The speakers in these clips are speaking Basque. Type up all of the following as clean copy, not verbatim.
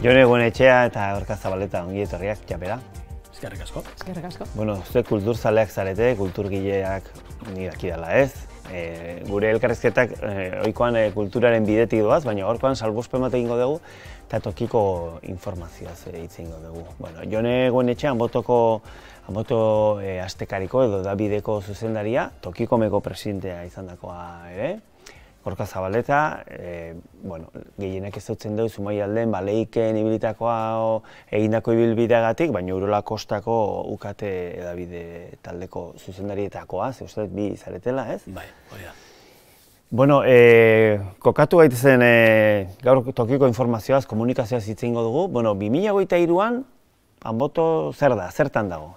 Jone Goenetxea eta Gorka Zabaleta ongi etorriak Txapela. Eskerrik asko. Eskerrik asko. Bueno, zuek kulturzaleak zarete, kulturgileak ni dakidala ez. Gure elkarrizketak ohikoan kulturaren bidetik doaz, baina gaurkoan salbuespen bat egingo dugu eta tokiko informazioaz hitz egingo dugu. Bueno, Jone Goenetxea Anboto Astekariko edo Dabideko zuzendaria, Tokikomeko presidentea izandakoa ere. Gorka Zabaleta, gehienak ezagutzen dugu Zumaialden Leiken ibilitakoa egindako ibilbideagatik, baina Urola Kostako UKT Hedabide taldeko zuzendarietakoa, ze uste bi zaretela, ez? Bai, hori da. Bueno, kokatu gaitezen gaur tokiko informazioaz, komunikazioaz hitz egingo dugu. Bueno, 2023an Anboto zer da, zertan dago?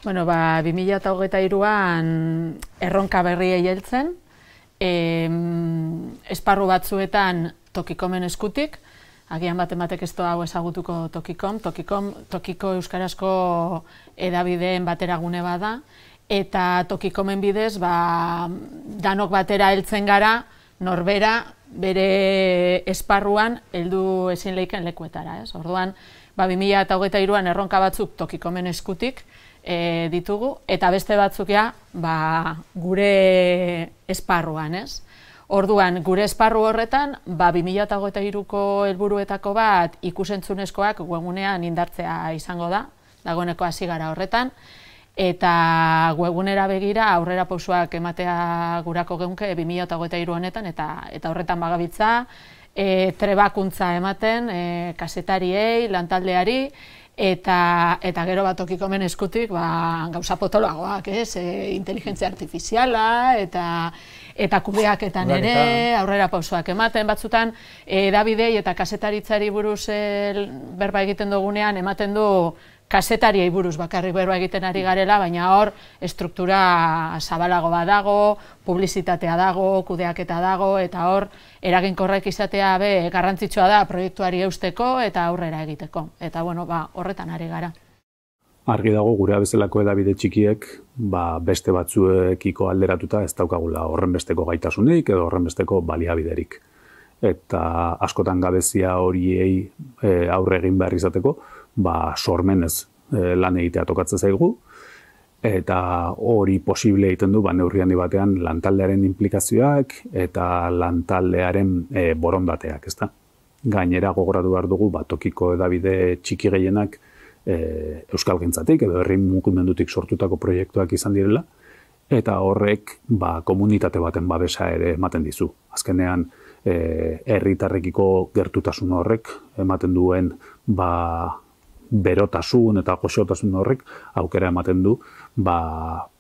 Bueno, 2023an erronka berriei heltzen. Esparru batzuetan Tokikomen eskutik, agian batek ez hau ezagutuko Tokiko euskarazko hedabideen bateragune bada, eta Tokikomen bidez danok batera heltzen gara, norbera bere esparruan heldu ezin leiken lekuetara. Orduan, 2023an erronka batzuk Tokikomen eskutik ditugu, eta beste batzuk gure esparruan, ez? Orduan, gure esparru horretan, 2023ko helburuetako bat ikusentzunezkoak webgunean indartzea izango da, dagoeneko hasi gara horretan, eta webgunera begira aurrera pausoak ematea gurako geunke 2023 honetan, eta horretan bagabiltza, trebakuntza ematen, kazetariei, lantaldeari, eta gero Tokikomen eskutik gauza potoloagoak, inteligentzia artifiziala eta kudeaketan ere aurrera pausoak ematen, batzutan hedabidei eta kazetaritzari buruz berba egiten dugunean ematen du kazetariei buruz bakarrik berba egiten ari garela, baina hor estruktura zabalago badago, publizitatea dago, kudeaketa dago, eta hor eraginkorrak izatea garrantzitsua da proiektuari eusteko eta aurrera egiteko. Eta horretan ari gara. Argi dago gure bezalako hedabide txikiek beste batzuekiko alderatuta ez daukagula horren besteko gaitasunik edo horren besteko baliabiderik. Eta askotan gabezia horiei aurre egin behar izateko, sormenez lan egitea tokatzen zaigu, eta hori posible egiten du neurri handi batean lantaldearen inplikazioak eta lantaldearen borondateak, ezta? Gainera gogoratu behar dugu tokiko hedabide txiki gehienak euskalgintzatik edo herri mugimendutik sortutako proiektuak izan direla, eta horrek komunitate baten babesa ere ematen dizu. Azkenean herritarrekiko gertutasun horrek ematen duen berotasun eta goxotasun horrek aukera ematen du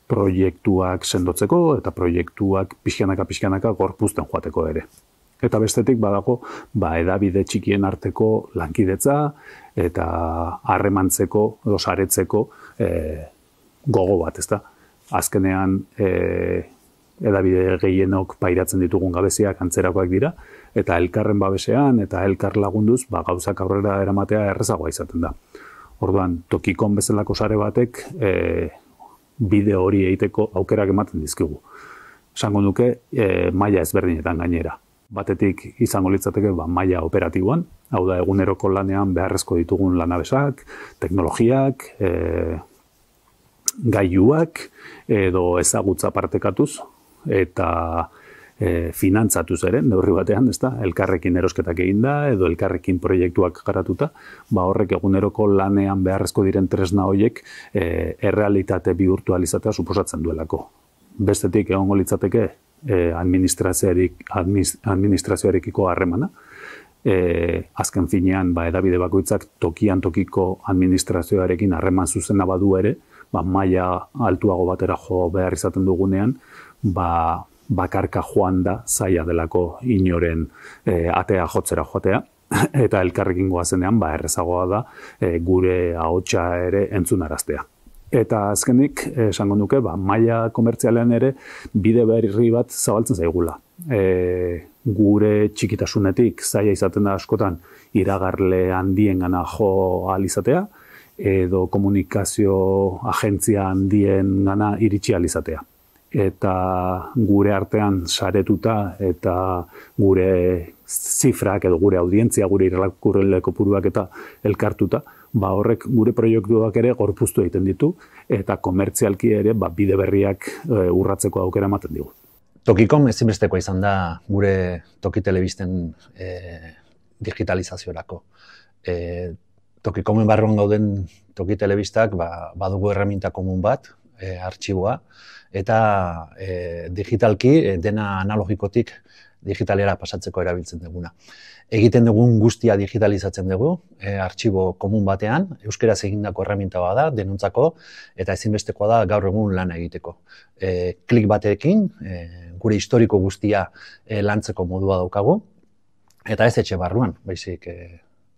proiektuak sendotzeko eta proiektuak pixkanaka gorpuzten joateko ere. Eta bestetik badago hedabide txikien arteko lankidetza eta harremantzeko edo saretzeko gogo bat, ezta? Azkenean hedabide gehienok pairatzen ditugun gabeziak antzerakoak dira, eta elkarren babesean eta elkar lagunduz gauzak aurrera eramatea errezagoa izaten da. Orduan, Tokikon bezalako sare batek bide hori egiteko aukerak ematen dizkigu. Esango nuke maila ezberdinetan gainera. Batetik izango litzateke maila operatiboan, hau da eguneroko lanean beharrezko ditugun lanabesak, teknologiak, gailuak edo ezagutza partekatuz eta finantzatuz ere, neurri batean, elkarrekin erosketak eginda edo elkarrekin proiektuak garatuta, horrek eguneroko lanean beharrezko diren tresna horiek errealitate bihurtualizatea suposatzen duelako. Bestetik egongo litzateke administrazioarekiko harremana. Azken finean, hedabide bakoitzak tokian tokiko administrazioarekin harreman zuzena badu ere, maila altuago batera jo behar izaten dugunean, bakarka joan da zaila delako inoren atea jotzera joatea, eta elkarrekin goazenean errezagoa da gure ahotsa ere entzunaraztea. Eta azkenik, esango nuke, maila komertzialean ere bide berri bat zabaltzen zaigula. Gure txikitasunetik zaila izaten da askotan iragarle handiengana jo ahal izatea, edo komunikazio agentzia handiengana iritsi ahal izatea. eta gure artean saretuta eta gure zifrak edo gure audientzia, gure irakurle kopuruak eta elkartuta, horrek gure proiektuak ere gorpuztu egiten ditu eta komertzialki ere bide berriak urratzeko aukera ematen digu. Tokikom ezinbestekoa izan da gure toki telebisten digitalizaziorako. Tokikomen barruan gauden toki telebistak badugu erreminta komun bat, artxiboa, eta digitalki dena analogikotik digitalera pasatzeko erabiltzen duguna. Egiten dugun guztia digitalizatzen dugu, artxibo komun batean, euskeraz egindako erreminta bada, denontzako, eta ezinbestekoa da gaur egun lana egiteko. Klik batekin, gure historiko guztia lantzeko modua daukagu, eta ez etxe barruan, baizik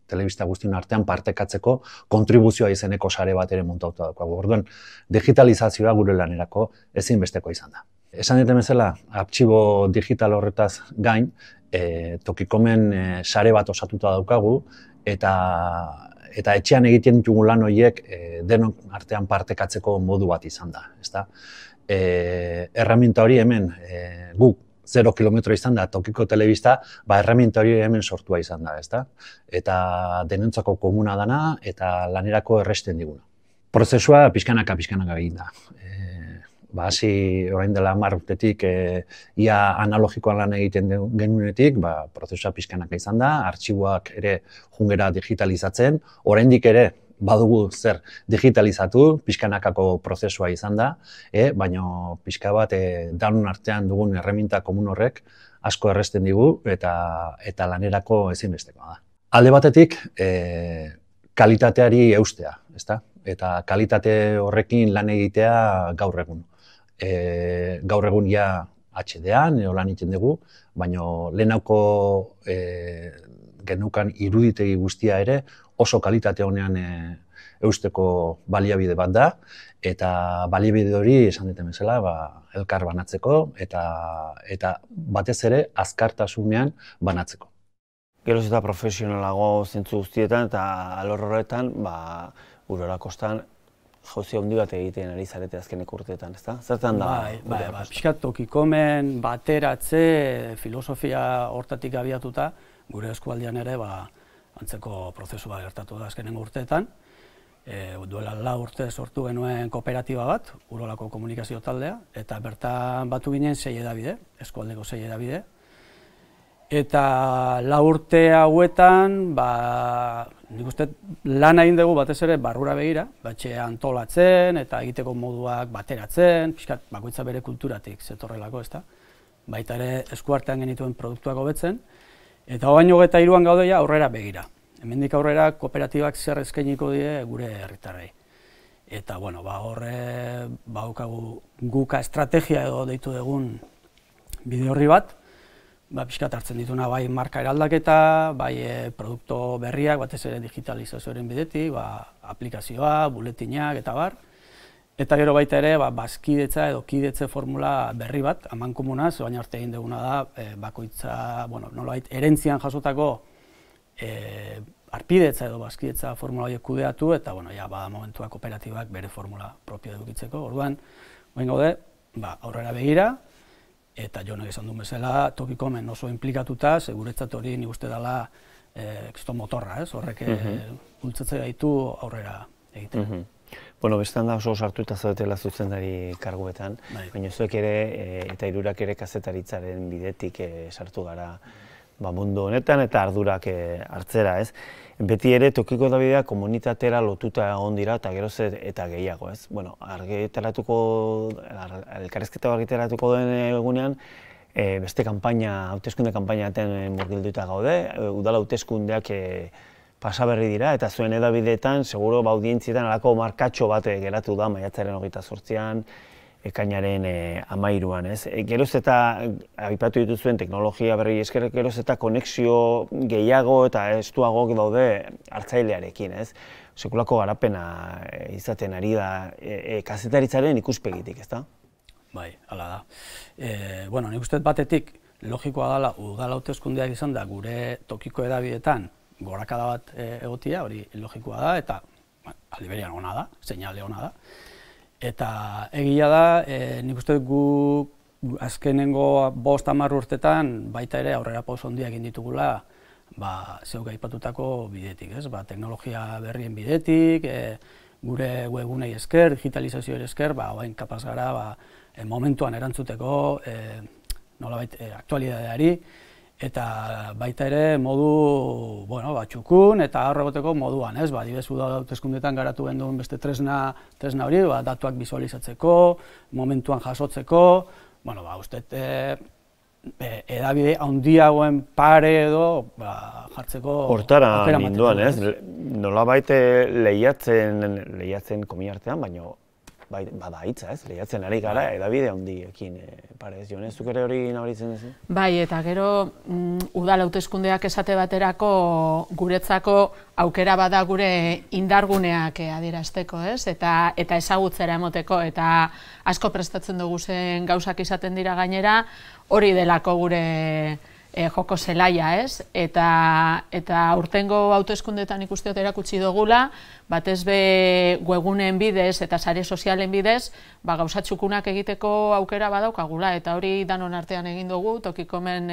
telebista guztion artean partekatzeko kontribuzioa izeneko sare bat ere montauta daukagu. Orduan, digitalizazioa gure lanerako ezinbestekoa izan da. Esan duten bezala, artxibo digital horretaz gain, Tokikomen sare bat osatuta daukagu, eta etxean egiten ditugun lan horiek denon artean partekatzeko modu bat izan da. Erreminta hori hemen guk 0 kilometro izan da tokiko telebista, erreminta hori hemen sortua izan da, eta denontzako komuna dana eta lanerako erresten diguna. Prozesua pixkanaka egin da. Hasi orain dela 10 urtetik ia analogikoan lan egiten genuenetik, prozesua pixkanaka izan da, artxiboak ere jungera digitalizatzen, oraindik ere badugu zer digitalizatu, pixkanakako prozesua izan da, baina pixka bat danon artean dugun erreminta komun horrek asko erresten digu eta lanerako ezinbestekoa da. Alde batetik, kalitateari eustea, eta kalitate horrekin lan egitea gaur egun. Gaur egun ja HD-an lan egiten dugu, baina lehenauko genukan iruditegi guztia ere oso kalitate honean eusteko baliabide bat da, eta baliabide hori esan duten bezala elkar banatzeko eta batez ere azkartasunean banatzeko. Geroz eta profesionalago zentzu guztietan eta alor horretan, Urola Kostan jauzi handi bat egiten ari zarete azkeneko urteetan, ezta? Zertan da? Pixkat Tokikomen bateratze filosofia hortatik abiatuta, gure eskualdean ere antzeko prozesua gertatu da azkenengo urteetan. Duela 4 urte sortu genuen kooperatiba bat, Urolako komunikazio taldea, eta bertan batu ginen 6 edabide, eskualdeko 6 edabide. Eta 4 urte hauetan, nik uste lan egin dugu batez ere barrura begira, antolatzen eta egiteko moduak bateratzen, pixkat bakoitza bere kulturatik zetorrelako, ezta? Baita ere eskuartean genituen produktuak hobetzen, eta 2023an gaude aurrera begira. Hemendik aurrera kooperatibak zer eskainiko die gure herritarrei. Eta horre badaukagu guka estrategia edo deitu dugun bide horri bat, pixkat hartzen dituna bai marka eraldaketa, bai produktu berriak, batez ere digitalizazioaren bidetik, aplikazioa, buletinak eta bar. Eta gero baita ere, bazkidetza edo kidetze formula berri bat, amankomunaz, baina arte egin duguna da, bakoitza, nolabait, erentzian jasotako arpidetza edo bazkidetza formula horiek kudeatu, eta bada momentua kooperatibak bere formula propio edukitzeko. Orduan, gaude, aurrera begira, eta jonek esan duen bezala, Tokikomen oso implikatuta, guretzat hori nik uste dela motorra, horrek bultzatzea gaitu aurrera egiten. Bestean da oso sartuta zaudetela zuzendari karguetan, baina zuek ere eta hirurak ere kazetaritzaren bidetik sartu gara mundu honetan eta ardurak hartzera, ez? Beti ere tokiko edabidea komunitatera lotuta egon dira eta geroz eta gehiago, ez? Elkarrizketa argitaratuko den egunean, beste hauteskunde kanpainaten murgilduta gaude, udal hauteskundeak pasaberri dira, eta zuen edabideetan, seguro audientzietan alako markatxo bat geratu da, maiatzaren 28an, ekainaren 13an, ez? Geroz eta, aipatu dituzuen teknologia berri esker, geroz eta konexio gehiago eta estuago daude hartzailearekin, ez? Sekulako garapena izaten ari da kazetaritzaren ikuspegitik, ezta? Bai, hala da. Nik uste batetik logikoa dela udal hauteskundeak izan da gure tokiko edabideetan gorakada bat egotia, hori logikoa da, eta aldi berean ona da, seinale ona da. Eta egia da, nik uste gu azkenengo 5-10 urtetan baita ere aurrera pauso handiak egin ditugula, zeuk aipatutako bidetik, ez? Teknologia berrien bidetik, gure webgunei esker, digitalizazioari esker, orain kapaz gara momentuan erantzuteko, nolabait aktualidadeari, eta baita ere modu, txukun eta harro egoteko moduan, ez? Adibidez, udal hauteskundeetan garatu genduen beste tresna hori, datuak bisualizatzeko, momentuan jasotzeko, uste edabide handiagoen pare edo jartzeko hortara ninduan, ez? Nolabait lehiatzen komiartean, baina bada hitza, ez? Lehiatzen ari gara edabide handiekin parez. Jon, ez zuk ere hori nabaritzen duzu? Bai, eta gero udal hauteskundeak esate baterako guretzako aukera bada gure indarguneak adierazteko, ez? Eta ezagutzera emoteko, eta asko prestatzen dugu zen gauzak izaten dira gainera, hori delako gure joko zelaia, ez? Eta aurtengo hauteskundeetan ikusteot erakutsi dugula, batez be webguneen bidez eta sare sozialen bidez, gauza txukunak egiteko aukera badaukagula, eta hori danon artean egin dugu, Tokikomen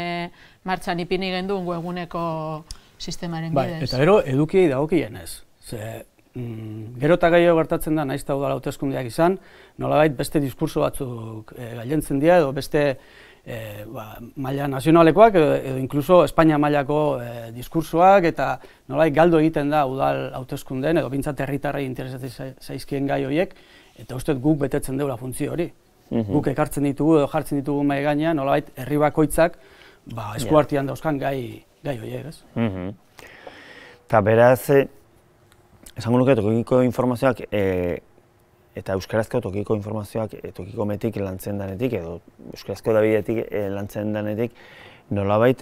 martxan ipini genduen webguneko sistemaren bidez. Eta gero edukiei dagokienez. Gero eta gehiago gertatzen da, nahiz eta udal hauteskundeak izan, nolabait beste diskurso batzuk gailentzen dira, edo beste maila nazionalekoak edo inkluso Espainia mailako diskursoak, eta nolabait galdu egiten da udal hauteskundeen edo bintzat herritarrei interesatzen zaizkien gai horiek, eta uste guk betetzen deula funtzio hori. Guk ekartzen ditugu edo jartzen ditugu mahai gainean, nolabait herri bakoitzak eskuartean dauzkan gai horiek, ez? Eta beraz, esango nuke tokiko informazioak eta euskarazko tokiko informazioak tokiko metik lantzen denetik, edo euskarazko edabidetik lantzen denetik, nolabait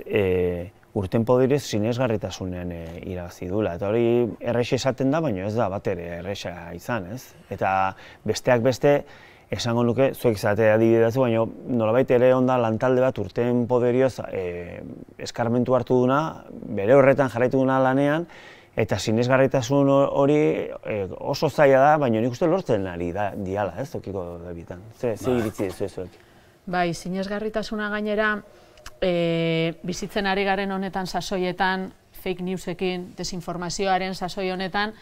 urten podirez sinesgarritasunen irabazi duela. Eta hori errexe esaten da, baina ez da bat ere errexa izan, ez? Eta besteak beste, esango nuke, zuek izatea adibidezu, baina nolabait ere onda lantalde bat urten poderioz eskarmentu hartu duna, bere horretan jarraitu duna lanean, eta sinesgarritasun hori oso zaila da, baina nik uste lortzen ari diala, ez, tokiko edabidetan. Ze iritzi zuek? Bai, sinesgarritasuna gainera, bizitzen ari garen honetan sasoietan, fake newsekin, desinformazioaren sasoi honetan,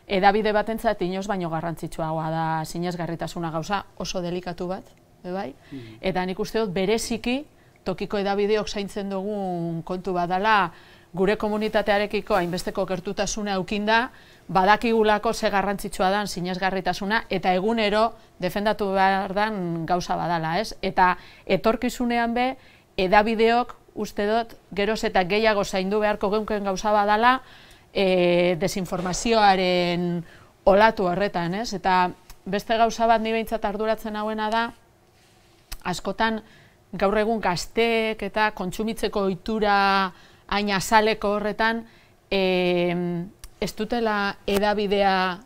edabide batentzat inoz baino garrantzitsuagoa da sinesgarritasuna gauza oso delikatu bat, bai? Eta nik uste dut bereziki tokiko edabideok zaintzen dugun kontu bat dela, gure komunitatearekiko hainbesteko gertutasuna eukinda, badakigulako ze garrantzitsua dan sinesgarritasuna, eta egunero defendatu behar dan gauza badala, ez? Eta etorkizunean be, edabideok uste dut geroz eta gehiago zaindu beharko geunken gauza badala, desinformazioaren olatu horretan, ez? Eta beste gauza bat ni behintzat arduratzen hauena da, askotan gaur egun gazteek eta kontsumitzeko ohitura hain azaleko horretan, ez dutela edabidea,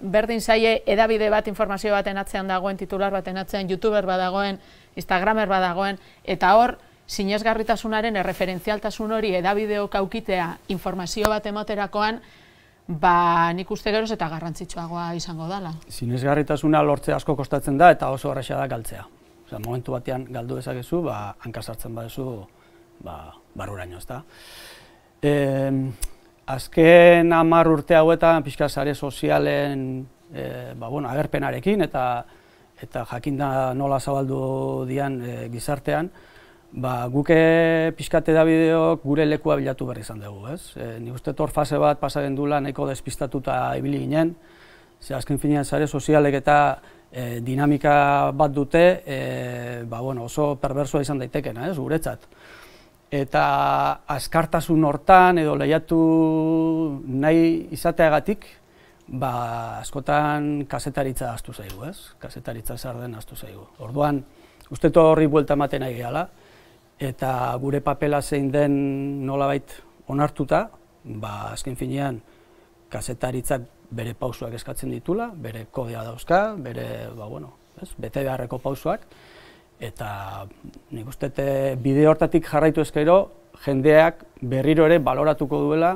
berdin zaie edabide bat informazio baten atzean dagoen, titular baten atzean, youtuber bat dagoen, instagramer bat dagoen, eta hor, sinesgarritasunaren erreferentzialtasun hori edabideok aukitea informazio bat emoterakoan, nik uste geroz eta garrantzitsuagoa izango dela. Sinesgarritasuna lortzea asko kostatzen da eta oso erraza da galtzea. Momentu batean galdu dezakezu, hankasartzen badezu, barruraino, ezta. Azken 10 urte hauetan, pixka sare sozialen agerpenarekin eta jakinda nola zabaldu dian gizartean, guke pixkat edabideok gure lekua bilatu behar izan dugu, ez? Nik uste hor fase bat pasa gendula nahiko despistatuta ibili ginen, ze azken finean sare sozialek eta dinamika bat dute, oso perbersoa izan daitekena, ez, guretzat. Eta azkartasun hortan edo lehiatu nahi izateagatik, askotan kazetaritza ahaztu zaigu, ez? Kazetaritza zer den ahaztu zaigu. Orduan, uste horri buelta ematen nahi gehala, eta gure papela zein den nolabait onartuta, azken finean kazetaritzak bere pausuak eskatzen ditula, bere kodea dauzka, bere, bete beharreko pausuak, eta nik uste bide hortatik jarraitu ezkero, jendeak berriro ere baloratuko duela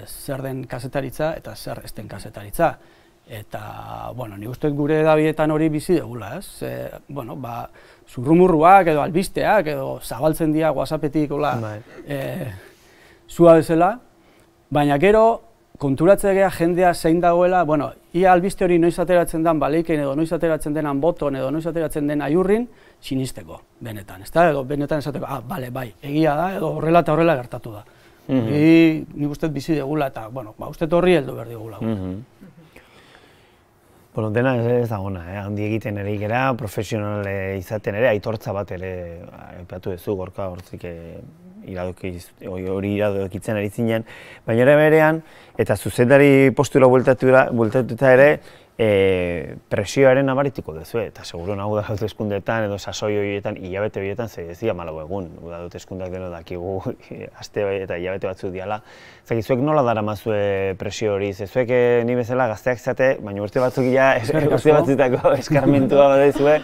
zer den kazetaritza eta zer ez den kazetaritza. Eta, bueno, nik uste gure edabietan hori bizi dugula, ez? Bueno, zurrumurruak edo albisteak edo zabaltzen dira WhatsAppetik zua bezala, baina gero konturatzea gea jendea zein dagoela, bueno, ia albiste hori noiz ateratzen den baleiken edo noiz ateratzen denan boton edo noiz ateratzen den aiurrin, sinisteko, benetan, ezta? Edo benetan esateko, bai, egia da, edo horrela eta horrela gertatu da. Nik uste bizi dugula eta, bueno, uste horri heldu behar digula. Bueno, dena ez da ona, handi egiten ere gara, profesional izaten ere, aitortza bat ere aipatu duzu, Gorka, hortzik hori iradokitzen ari zinen, baina ere berean, eta zuzendari postura bueltatuta ere, presioaren abaritiko duzu, eta seguro nago da hauteskundeetan edo sasoi horietan, hilabete horietan, ze ez dira malau egun, hauteskundak deno dakigu, aste eta hilabete batzuk diala. Zuek nola daramazue presio hori, zuek ni bezala gazteak zate, baina urte batzuk urte batzutako eskarmentua badezue,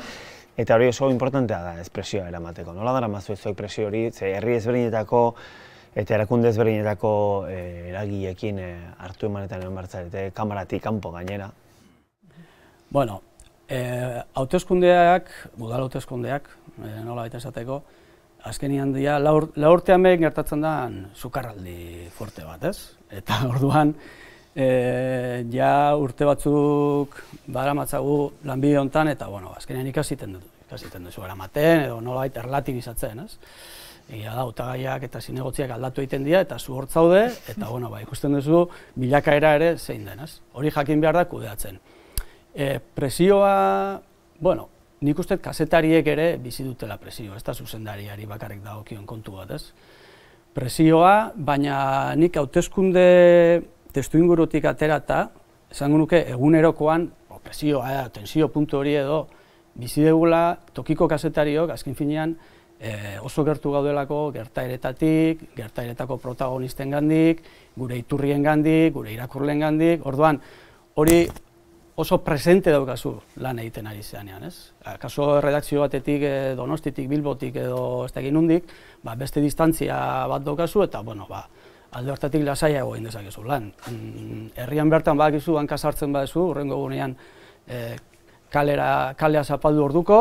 eta hori oso importantea da, presioa eramateko. Nola daramazue zuek presio hori, ze herri ezberdinetako eta erakunde ezberdinetako eragileekin hartu emanetan egon bartzarete, kamaratik kanpo gainera. Bueno, hauteskundeak, udal hauteskundeak, nola baita esateko, azkenian dira, la urtean behin gertatzen da sukarraldi fuerte bat, ez? Eta orduan, ja urte batzuk badamatzagu lanbide honetan, eta bueno, azkenean ikasiten duzu eramaten, edo nola baita erlatibizatzen, ez? Egia da, hautagaiak eta zinegotziak aldatu egiten dira, eta zu hor zaude, eta bueno, ikusten duzu bilakaera ere zein den, ez? Hori jakin behar da kudeatzen. Presioa, bueno, nik uste kazetariek ere bizi dutela presioa, ez da zuzendariari bakarrik dagokion kontu bat, ez? Presioa, baina nik hauteskunde testuingurutik aterata, esango nuke egunerokoan, presioa, tensio puntu hori edo, bizi dugula tokiko kazetariok, azken finean, oso gertu gaudelako gertaeretako protagonistengandik, gure iturriengandik, gure irakurlengandik, orduan, hori oso presente daukazu lan egiten ari zeanean, ez? Kaso redakzio batetik, Donostitik, Bilbotik edo ez dakit nondik, beste distantzia bat daukazu eta, bueno, alde hartatik lasaiago egin dezakezu lan. Herrian bertan badakizu, hanka sartzen badezu, hurrengo egunean kalea zapaldu orduko,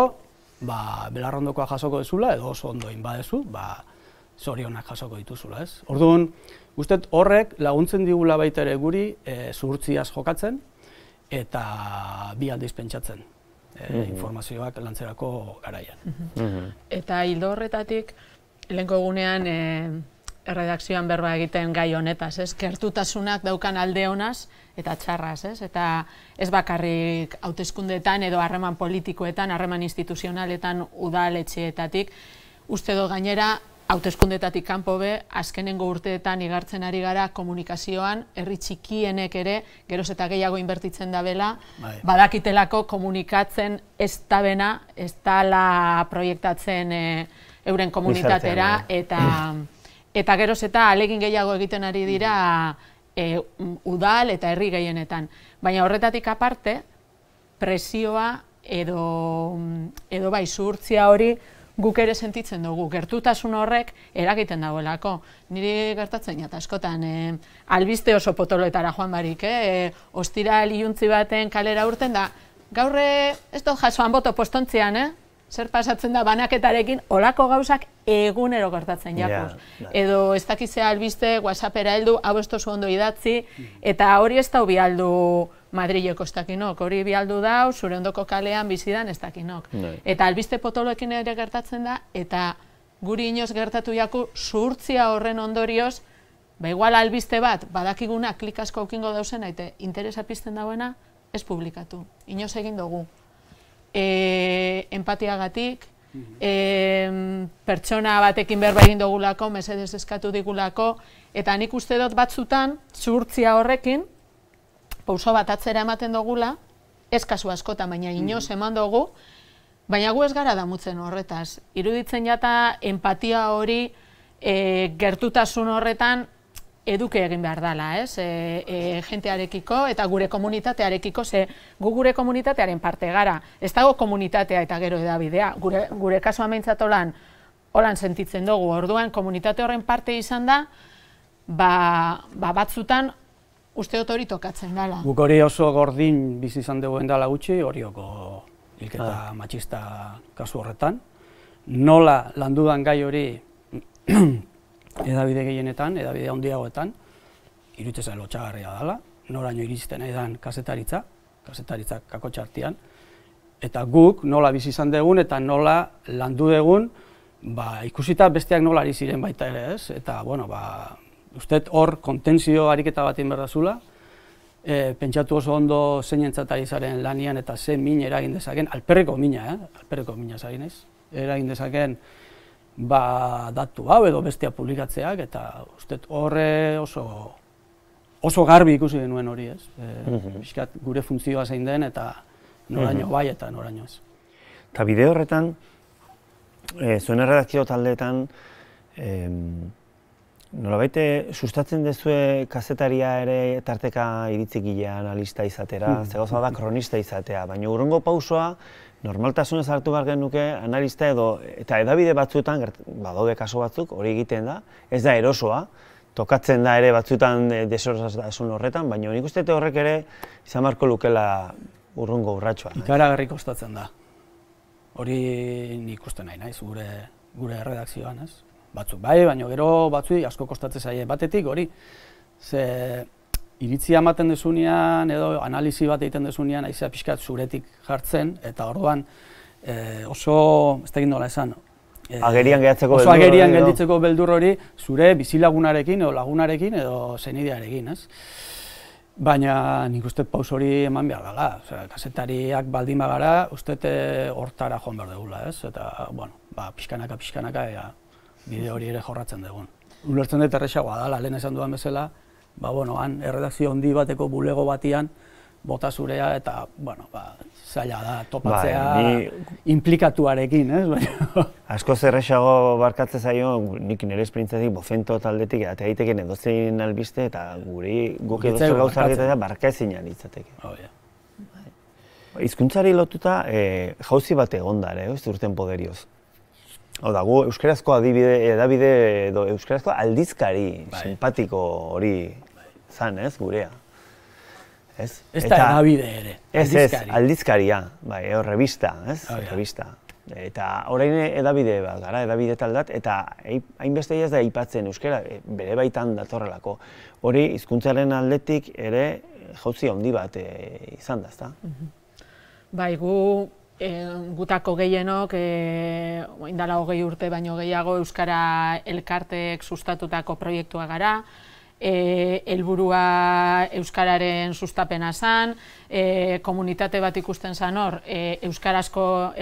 belarrondokoa jasoko dezula, edo oso ondoin badezu, zorionak jasoko dituzula, ez? Orduan, uste horrek laguntzen digula baita ere guri zuhurtziaz jokatzen, eta bi aldiz pentsatzen informazioak lantzerako garaian. Eta hildo horretatik, lehenko egunean erredakzioan berba egiten gai honetaz, ez? Gertutasunak daukan alde honaz eta txarraz, ez? Eta ez bakarrik hauteskundeetan edo harreman politikoetan, harreman instituzionaletan, udaletxeetatik, uste do gainera, hauteskundetatik kanpo be, azkenengo urteetan igartzen ari gara komunikazioan, herri txikienek ere, geroz eta gehiago inbertitzen dabela, badakitelako komunikatzen ez dabena, ez dala proiektatzen euren komunitatera, eta geroz eta alegin gehiago egiten ari dira udal eta herri gehienetan. Baina horretatik aparte, presioa edo bai zuhurtzia hori, guk ere sentitzen dugu, gertutasun horrek eragiten dagoelako. Niri gertatzen jata askotan, albiste oso potoloetara joan barik, ostiral iluntzi baten kalera urten da, gaurre ez dut jasoan boto postontzian, zer pasatzen da banaketarekin, olako gauzak egunero gertatzen jakuz. Edo ez dakizea albiste, WhatsAppera heldu, hau ez tozu ondo idatzi, eta hori ez da bialdu Madrileko ez dakinok, hori bialdu dau, zure ondoko kalean bizidan ez dakinok. Eta albiste potoloekin ere gertatzen da, eta guri inoz gertatu jaku zuhurtzia horren ondorioz, igual albiste bat, badakiguna klik asko aukingo dauzen, eta interesa pizten dauena, ez publikatu. Inoz egin dugu. Empatiagatik, pertsona batekin berba egin dugulako, mesedez eskatu digulako, eta nik uste dut batzutan, zuhurtzia horrekin, pauso bat atzera ematen dugula, ez kasu askotan, baina inoz eman dugu, baina gu ez gara damutzen horretaz. Iruditzen jata empatia hori gertutasun horretan eduke egin behar dela, jentearekiko eta gure komunitatearekiko, ze gu gure komunitatearen parte gara. Ez dago komunitatea eta gero edabidea, gure kasua meintzat holan sentitzen dugu. Orduan, komunitate horren parte izan da, batzutan uste dut hori tokatzen dela. Guk hori oso gordin bizi izan dugu dela gutxi, horioko hilketa matxista kasu horretan. Nola landudan gai hori edabide gehienetan, edabide handiagoetan, iruditzen zait lotsagarria dela, noraino iristen edan kazetaritza kakotxartian, eta guk nola bizi izan dugun eta nola landu dugun, ikusita besteak nola ari ziren baita ere, ez? Eta, bueno, uste hor kontentzio ariketa bat egin behar dazula, pentsatu oso ondo zein entzatari zaren lanian eta ze min eragin dezaken, alperreko mina zari naiz, eragin dezaken datu hau edo bestea publikatzeak, eta uste horre oso garbi ikusi genuen hori, ez? Piskat gure funtzioa zein den eta noraino bai eta noraino ez. Eta bideo horretan, zuen erredakzio taldeetan, nolabait sustatzen dezue kazetaria ere tarteka iritzigilea analista izatera, ze gauza da kronista izatea, baina hurrengo pausoa normaltasunez hartu behar genuke analista eta edabide batzuetan, badaude kaso batzuk, hori egiten da, ez da erosoa, tokatzen da ere batzuetan desorasun horretan, baina nik uste horrek ere izan beharko lukela urrungo urratxoa. Ikaragarri kostatzen da. Hori nik uste nahi naiz, gure erredakzioan, ez? Batzuk bai, baina gero batzui asko kostatzen zaie. Batetik hori, ze iritzia ematen dezunean edo analizi bat egiten dezunean, aizea pixkat zuretik jartzen, eta orduan oso, ez da nola esan, agerian gelditzeko oso agerian gelditzeko beldur hori zure bizilagunarekin edo lagunarekin edo zenidearekin, ez? Baina nik uste paus hori eman behar dela, kazetariak baldin bagara, uste hortara joan behar dugula, ez? Eta, bueno, pixkanaka, bide hori ere jorratzen dugun. Ulertzen dut erresagoa dela, lehen esan dudan bezala, han erredakzio handi bateko bulego batian, bota zurea eta, zaila da topatzea implikatuarekin, ez? Asko zerrexago barkatze zaio, nik nire esperientzatik Bofento taldetik eta egiteken edozein albiste eta guk edozein gauza argitatea barkaezin litzateke. Hizkuntzari lotuta jauzi bat egon da, ez urten poderioz. Hau da, gu euskarazko edabide edo euskarazko aldizkari simpatiko hori zan, ez, gurea. Ez da edabide ere, aldizkari. Ez, aldizkaria, revista, ez, revista. Eta orain edabide bat gara, edabide taldat, eta hainbeste ez da aipatzen euskara, bere baitan datorrelako. Hori, hizkuntzaren aldetik ere jauzi handi bat izan da, ezta? Bai, gutako gehienok, indala 20 urte baino gehiago, Euskara elkarteek sustatutako proiektua gara, helburua euskararen sustapena zen, komunitate bat ikusten zen hor,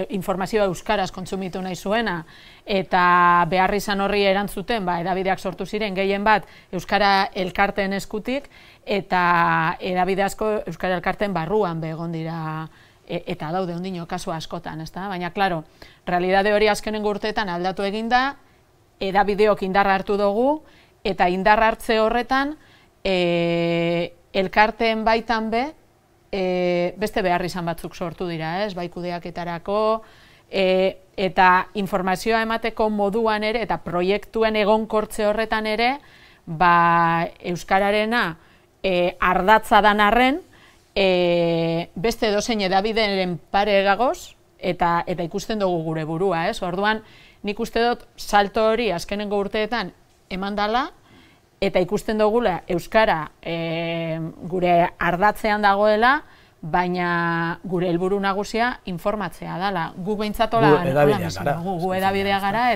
informazioa euskaraz kontsumitu nahi zuena, eta behar izan horri erantzuten, edabideak sortu ziren gehien bat euskara elkarteen eskutik, eta edabide asko euskara elkarteen barruan egon dira, eta daude ondino kasu askotan, ezta? Baina, klaro, realidade hori azkenengo urteetan aldatu eginda, edabideok indarra hartu dugu, eta indarra hartze horretan, elkarteen baitan beste behar izan batzuk sortu dira, ez? Bai kudeaketarako, eta informazioa emateko moduan ere, eta proiektuen egonkortze horretan ere, euskararena ardatza dan arren, beste edozein edabideen pare gagoz, eta ikusten dugu gure burua, ez? Orduan, nik uste dut salto hori azkenengo urteetan eman dela, eta ikusten dugula euskara gure ardatzean dagoela, baina gure helburu nagusia informatzea dela. Gu behintzatola gu edabidea gara,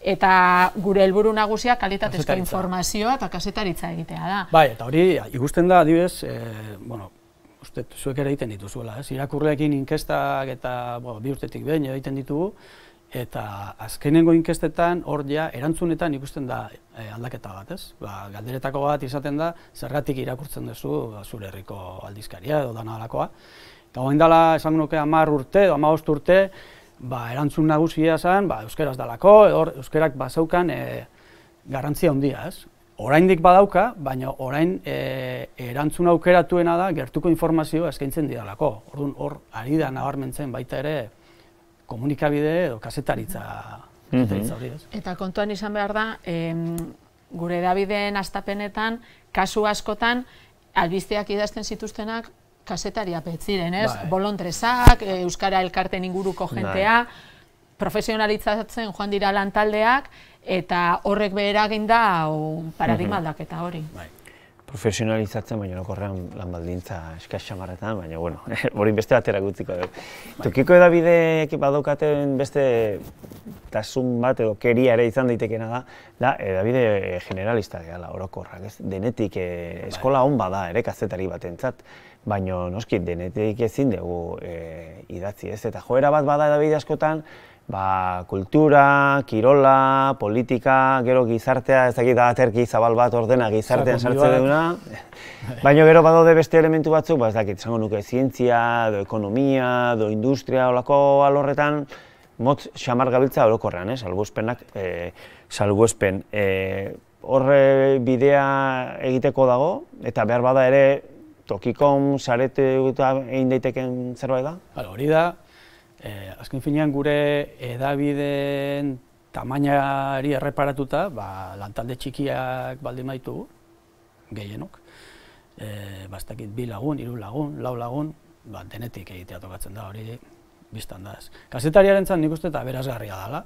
eta gure helburu nagusia kalitatezko informazioa eta kazetaritza egitea da. Bai, eta hori ikusten da, adibidez, uste zuek ere egiten dituzuela, ez? Irakurleekin inkestak eta 2 urtetik behin egiten ditugu, eta azkenengo inkestetan hor erantzunetan ikusten da aldaketa bat, ez? Galderetako bat izaten da, zergatik irakurtzen duzu zure herriko aldizkaria edo dana halakoa. Eta orain dela, esan nuke 10 urte edo 15 urte, erantzun nagusia zen, euskaraz dalako, euskarak bazaukan garrantzia handia, ez? Oraindik badauka, baina orain erantzun aukeratuena da gertuko informazioa eskaintzen didalako. Orduan hor ari da nabarmentzen baita ere komunikabide edo kazetaritza hori, ez? Eta kontuan izan behar da, gure edabideen hastapenetan, kasu askotan, albisteak idazten zituztenak kasetaria petziren, ez? Bolontresak, Euskara elkarten inguruko jentea, profesionalitzatzen joan dira lantaldeak, eta horrek beheragin da paradigma aldaketa hori. Profesionalizatzen, baina orokorrean lan baldintza eskas xamarretan, baina, bueno, hori beste batera gutziko dut. Tokiko hedabideek badaukaten beste tasun bat edo keria ere izan daitekena da hedabide generalista gehala, orokorrak, ez? Denetik eskola on bada ere kazetari batentzat, baina noski denetik ezin dugu idatzi, ez? Eta joera bat bada hedabide askotan, kultura, kirola, politika, gero gizartea, ez dakit aterki zabal bat ordena gizartean sartzen duguna, baina gero badaude beste elementu batzuk, ez dakit, esango nuke zientzia, edo ekonomia, edo industria, olako alorretan, motz xamar gabiltza orokorrean, salbuespen. Horre bidea egiteko dago, eta behar bada ere tokikon sarete egin daiteken zerbait da? Hori da. Azken finean gure hedabideen tamainari erreparatuta, lantalde txikiak baldin baitugu, gehienok. Ez dakit 2 lagun, 3 lagun, 4 lagun, denetik egitea tokatzen da, hori biztan da ez. Kazetariarentzat nik uste eta aberasgarria dela.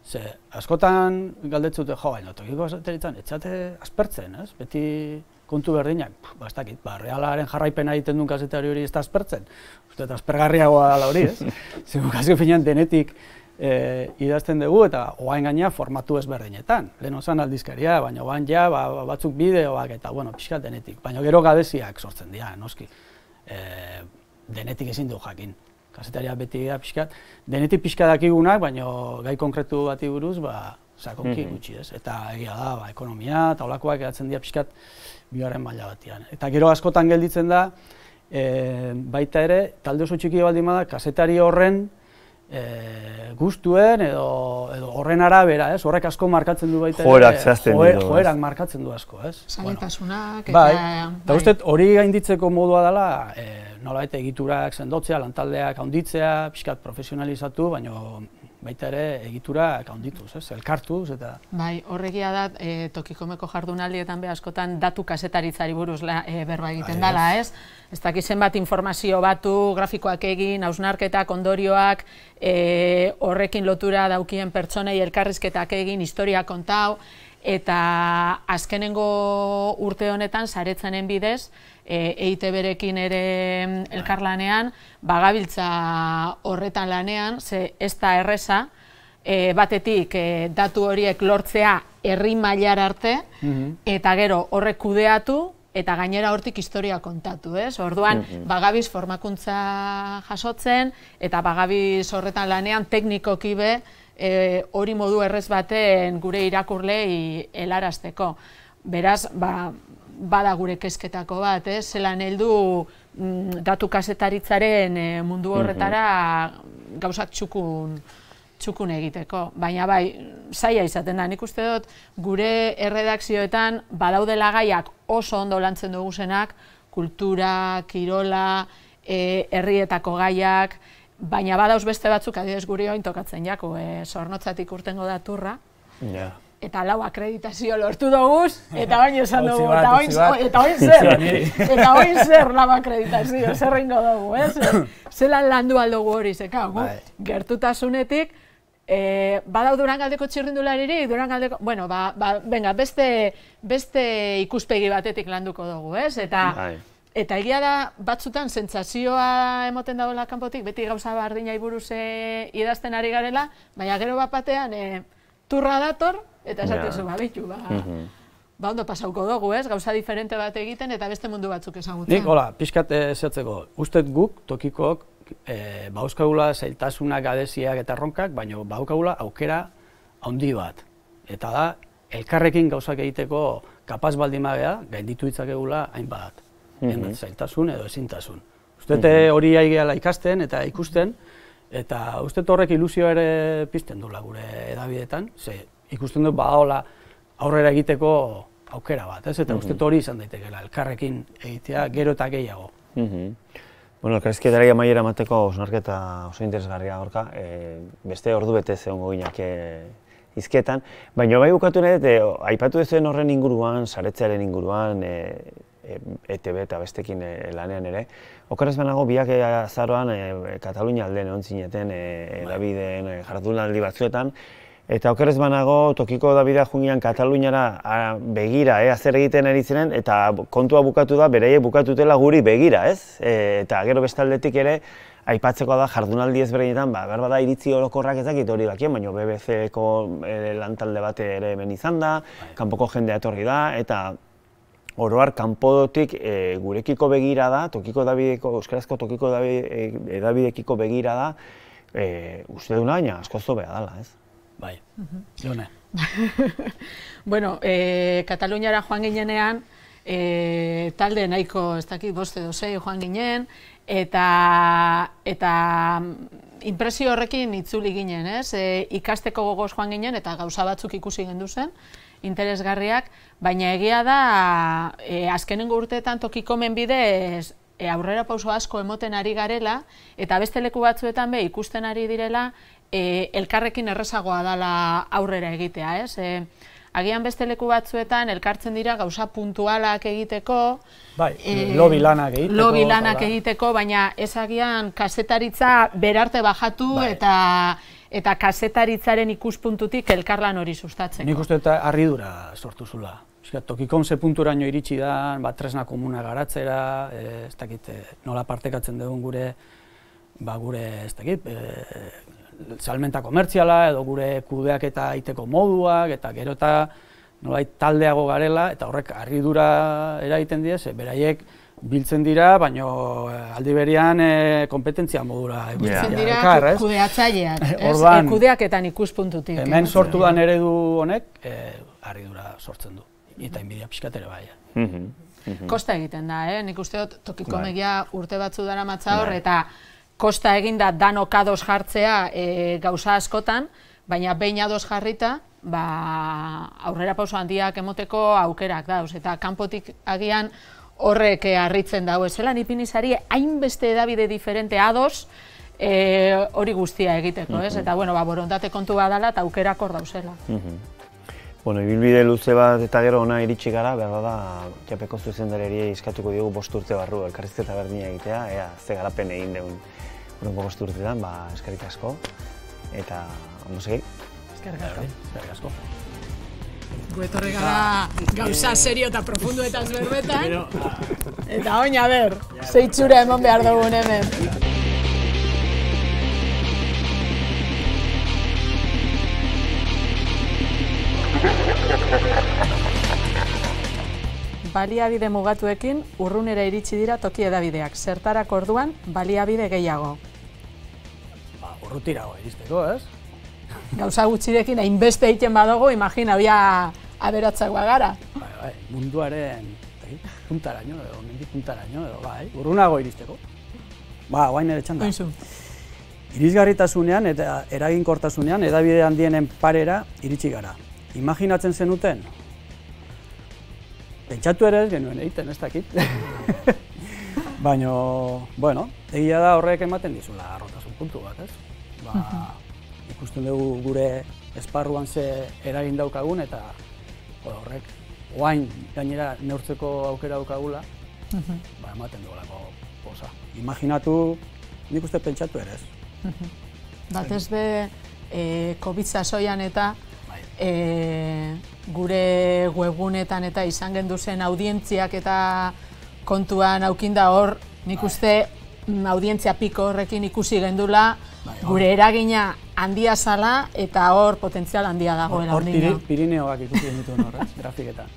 Ze askotan galdetzute, baina tokiko kazetaritzan etxate aspertzen, ez? Beti kontu berdinak, ez dakit, realaren jarraipena egiten duen kazetari hori ez da aspertzen. Uste eta aspergarriagoa dela hori, ez? Zego, azken finean denetik idazten dugu eta oain gaina formatu ezberdinetan. Lehen osan aldizkaria, baina oain ja batzuk bideoak eta, pixkat denetik. Baina gero gabeziak sortzen dira, noski. Denetik ezin du jakin. Kazetaria beti da pixkat. Denetik pixka dakigunak, baina gai konkretu bati buruz, sakonki gutxi, ez? Eta egia da, ekonomia eta olakoak edatzen dira pixkat bigarren maila batian. Eta gero askotan gelditzen da, baita ere, talde oso txiki baldin bada, kazetari horren gustuen edo horren arabera, ez? Horrek asko markatzen du baita ere. Joerak zehazten du. Joerak markatzen du asko, ez? Zaletasunak eta... Eta uste, hori gainditzeko modua dela, nolabait egiturak sendotzea, lantaldeak handitzea, pixkat profesionalizatu, baina baita ere egiturak handituz, ez? Elkartuz eta... Bai, horregia da, tokikomeko jardunaldietan askotan datu kazetaritzari buruz berba egiten dela, ez? Ez dakiz zenbat informazio batu, grafikoak egin, hausnarketak, ondorioak, horrekin lotura daukien pertsonei elkarrizketak egin, historia kontau, eta azkenengo urte honetan, saretzenen bidez, EITB-rekin ere elkarlanean, bagabiltza horretan lanean, ze ez da erreza, batetik datu horiek lortzea herri mailara arte, eta gero horrek kudeatu, eta gainera hortik historia kontatu, ez? Orduan, bagabiz formakuntza jasotzen, eta bagabiz horretan lanean teknikoki be, hori modu errez baten gure irakurlei helarazteko. Beraz, bada gure kezketako bat, zelan heldu datu kazetaritzaren mundu horretara gauzak txukun egiteko. Baina bai, zaila izaten da, nik uste dut gure erredakzioetan badaudela gaiak oso ondo lantzen duguzenak, kultura, kirola, herrietako gaiak, baina badauz beste batzuk, adibidez guri oin tokatzen jako, Zornotzatik urtengo daturra, eta lau akreditazio lortu duguz, eta baino esan dugu, eta oin zer lau akreditazio, zer ringo dugu, zelan landu aldugu hori, zekago, gertutasunetik, badau Durangaldeko txirrindularirik, Durangaldeko, bueno, venga, beste ikuspegi batetik landuko dugu, ez? Eta egia da, batzutan sentsazioa emoten dagoela kanpotik, beti gauza bardinai buruz idazten ari garela, baina gero bat batean turra dator, eta esatezu, bitu, ondo pasauko dugu, ez? Gauza diferente bat egiten eta beste mundu batzuk ezagutzen. Nik, hola, pixkat zehatzeko, ustet guk, tokikook, bauzkagula zailtasunak, gadeziak eta erronkak, baina baukagula aukera handi bat. Eta da, elkarrekin gauzak egiteko kapaz baldin bagea, gainditu ditzakegula hainbat. Zailtasun edo ezintasun. Ustet hori aigeala ikasten eta ikusten, eta ustet horrek ilusioa ere pizten dula gure edabidetan, ze ikusten dut badaola aurrera egiteko aukera bat, ez? Eta ustet hori izan daitekela, elkarrekin egitea gero eta gehiago. Bueno, elkarrizketari amaiera emateko hausnarketa oso interesgarria gorka, beste ordu bete zegongo ginak hizketan, baina bai bukatu nahi, aipatu duzuen horren inguruan, saretzearen inguruan, ETB eta bestekin lanean ere. Okerrez banago, biak azaroan Katalunia aldean egon zineten edabideen jardunaldi batzuetan, eta okerrez banago, tokiko edabidea jungian Kataluniara begira, zer egiten ari ziren, eta kontua bukatu da, beraiek bukatutela guri begira, ez? Eta gero bestaldetik ere, aipatzeko da jardunaldi ezberdinetan, behar bada iritzi orokorrak ez dakit hori dakien, baina BBC-ko lantalde bat ere hemen izan da, kanpoko jendea etorri da, eta oroar kanpotik gurekiko begira da, euskarazko tokiko edabidekiko begira da, uste duna baina asko zobea dela, ez? Bai, Jone. Bueno, Kataluniara joan ginenean, talde nahiko, ez dakit, 5 edo 6 joan ginen, eta impresio horrekin itzuli ginen, ez? Ikasteko gogoz joan ginen eta gauza batzuk ikusi genduzen, interesgarriak, baina egia da, azkenengo urteetan tokikomen bidez aurrera pauso asko emoten ari garela, eta beste leku batzuetan ikusten ari direla, elkarrekin errezagoa dela aurrera egitea, ez? Agian beste leku batzuetan elkartzen dira gauza puntualak egiteko, bai, lobby lanak egiteko. Lobby lanak egiteko, baina ez agian kazetaritza berarte bajatu eta kazetaritzaren ikuspuntutik elkarlan hori sustatzeko. Nik uste eta harridura sortu zula. Tokikon ze punturaino iritsi da, tresna komuna garatzera, ez dakit nola partekatzen dugun gure, ez dakit, salmenta komertziala edo gure kudeak eta iteko moduak, eta gero eta nolait taldeago garela, eta horrek harridura eragiten dira, beraiek biltzen dira, baina aldi berean kompetentzia modura biltzen dira kudeatzaileak, kudeaketan ikuspuntutik. Hemen sortu dan eredu honek harridura sortzen du, eta inbidia pixkat ere bai. Kosta egiten da, nik uste dut tokikomegia urte batzu dara matza hor, eta kosta eginda danok ados jartzea gauza askotan, baina behin ados jarrita, aurrera pauso handiak emoteko aukerak dauz, eta kanpotik agian horrek harritzen dago. Zelan ipinizari hainbeste edabide diferente ados hori guztia egiteko, ez? Eta, borontate kontu badala eta aukerak hor dauzela. Ibilbide luze bat eta gero ona iritsi gara, behar da, Japeko zuzendariari eskatuko diogu 5 urte barru elkarrizketa berdina egitea, ea ze garapen egin deun urrengo 5 urtetan, eskerrik asko, eta ondo segi. Eskerrik asko. Gu etorri gara gauza serio eta profunduetaz berbetan, eta oina ber, zeitzura emon behar dugun hemen. Baliabide mugatuekin urrunera iritsi dira toki edabideak. Zertarako orduan, baliabide gehiago. Urrutirago iristeko, ez? Gauza gutxirekin hainbeste egiten badago, imagina, bia aberatzak bagara. Munduaren puntaraino edo, mendik puntaraino edo, urrunago iristeko. Guain ere txanda. Irisgarritasunean eta eraginkortasunean edabide handienen parera iritsi gara. Imaginatzen zenuten? Pentsatu ere ez genuen egiten, ez dakit. Baina, egia da horrek ematen dizula arrotasun puntu bat, ez? Ikusten dugu gure esparruan ze eragin daukagun eta horrek oain gainera neurtzeko aukera daukagula, ematen dugulako posa. Imaginatu, nik uste pentsatu ere ez. Batez be, COVID sasoian eta gure webgunetan eta izan genduzen audientziak eta kontuan aukinda hor, nik uste audientzia piko horrekin ikusi gendula, gure eragina handia zala eta hor potentzial handia dagoela. Hor Pirineoak ikusi gendutuen horrez, grafiketan.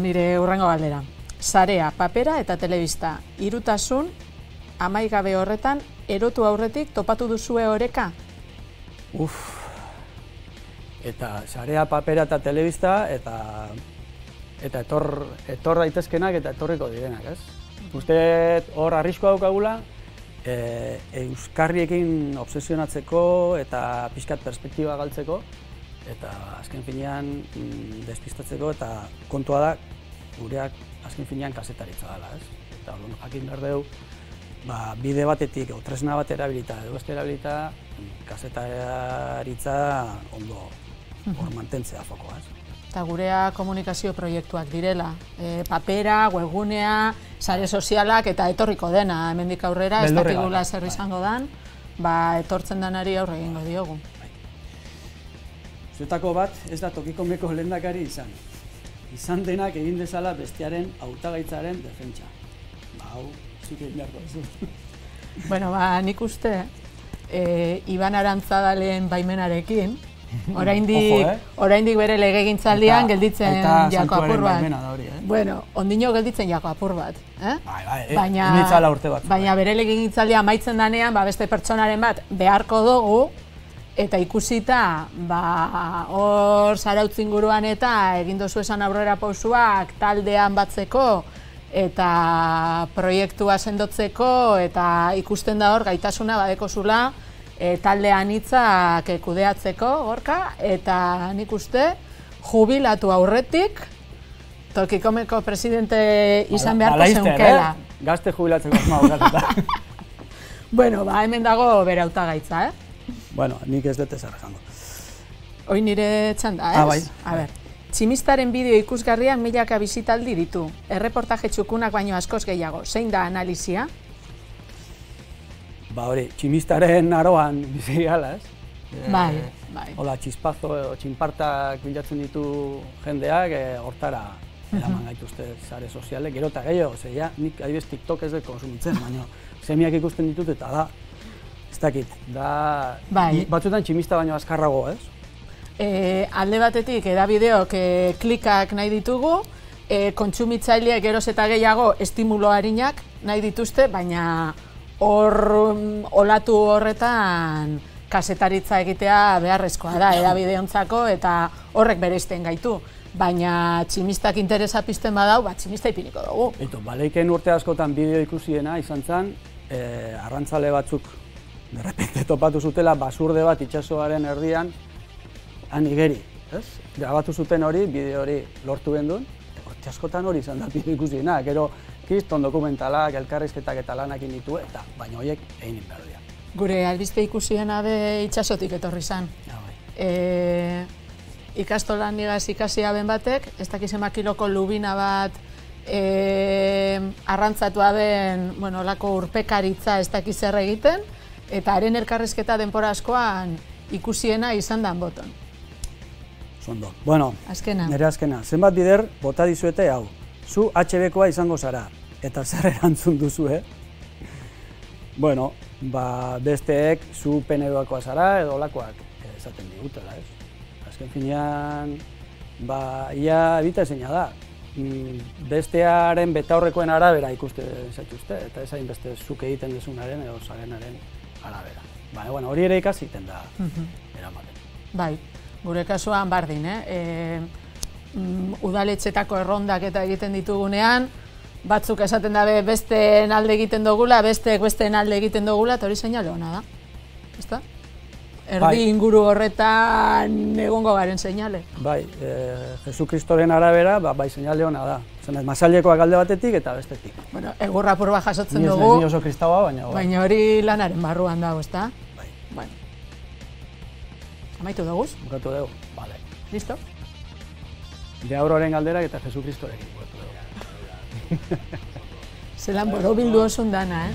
Nire hurrengo galdera. Sarea, papera eta telebista. Hirutasun, amaigabe horretan, erotu aurretik topatu duzue oreka? Eta sarea, papera eta telebista, eta etor daitezkenak eta etorriko direnak, ez? Uste hor arriskoa daukagula, euskarriekin obsesionatzeko eta pixkat perspektiba galtzeko, eta azken finean despistatzeko, eta kontua da, gureak azken finean kazetaritza dela, ez? Eta jakin behar dugu, bide batetik, tresna bat erabilita, edo beste erabilita, kazetaritza ondo hor mantentzea fokoa, ez? eta gurea komunikazio proiektuak direla. Papera, webgunea, sare sozialak eta etorriko dena hemendik aurrera, ez dakigula zer izango dan, etortzen danari aurre egingo diogu. Zuetako bat ez da tokikomeko lehendakari izan. Izan denak egin dezala bestearen hautagaitzaren defentsa. Hau, zuk egin beharko duzu. Bueno, nik uste, Iban Arantzadalen baimenarekin, oraindik bere legegintzaldian gelditzen jako apur bat. Bueno, ondino gelditzen jako apur bat. Baina bere legegintzaldia amaitzen danean, beste pertsonaren bat beharko dugu, eta ikusita, hor Zarautz inguruan eta egin dozu esan aurrera pausuak taldean batzeko, eta proiektua sendotzeko, eta ikusten da hor gaitasuna badekozula taldean hitzak kudeatzeko, Gorka, eta nik uste jubilatu aurretik Tokikomeko presidente izan beharko zeunkela. Gazte jubilatzeko asmoa aurkatuta. Bueno, hemen dago bere hautagaitza, Bueno, nik ez dut ezer esango. Hoi nire txanda, ez? Bai. A ber, Tximistaren bideo ikusgarrian milaka bisitaldi ditu. Erreportaje txukunak baino askoz gehiago. Zein da analizia? Hori, Tximistaren aroan bizi gala, ez? Bai. Hola, txispazo edo txinpartak bilatzen ditu jendeak, hortara eraman gaituzte sare sozialek, gero eta gehiago, nik adibidez TikTok ez dut konsumitzen, baina semiak ikusten ditut eta da, ez dakit, da batzuetan tximista baino azkarrago, ez? Alde batetik, edabideok klikak nahi ditugu, kontsumitzaileek geroz eta gehiago estimulo harinak nahi dituzte, baina olatu horretan kasetaritza egitea beharrezkoa da edabideontzako eta horrek bereizten gaitu. Baina tximistak interesa pizten badau, tximista ipiniko dugu. Baleiken urte askotan bideo ikusiena izan zen, arrantzale batzuk derrepente topatu zutela basurde bat itsasoaren erdian, han igeri, ez? Grabatu zuten hori, bideo hori lortu gendun, urte askotan hori izan da bideo ikusiena, gero kriston dokumentalak, elkarrizketak eta lanak ditu, eta baina horiek egin behar dira. Gure albiste ikusiena be itsasotik etorri zen. Ikastolan nigaz ikasia ben batek, ez dakiz kiloko lubina bat arrantzatua den, olako urpekaritza ez dakiz zer egiten, eta haren elkarrizketa denbora askoan ikusiena izan dan boton. Zondo. Bueno, azkena. Nire azkena. Zenbat bider bota dizuete hau. Zu HB-koa izango zara, eta zer erantzun duzu, Bueno, besteek zu PNB-koa zara edo olakoak esaten digutela, ez? Azken finean, ia ebitaezina da. Bestearen betaurrekoen arabera ikuste zaituzte, eta ez hain beste zuk egiten duzunaren edo zarenaren arabera. Bueno, hori ere ikasiten da eramaten. Bai, gure kasuan bardin, udaletxetako errondak eta egiten ditugunean, batzuk esaten dabe besteen alde egiten dugula, besteen alde egiten dugula, eta hori seinale hona da. Ezta? Erdi inguru horretan egongo garen seinale. Bai, Jesu Kristoren arabera, seinale hona da. Zenez, Masailekoak alde batetik eta bestetik. Bueno, egurra apur bat jasotzen dugu. Ni oso kristaua, baina... Baina hori lanaren barruan dago, ezta? Bai. Bueno. Amaitu duguz? Bukatu dugu, bale. Listo? Deauroren galderak eta Jesu Kristorekin bukatu dugu. Zelan borobildu osun dana,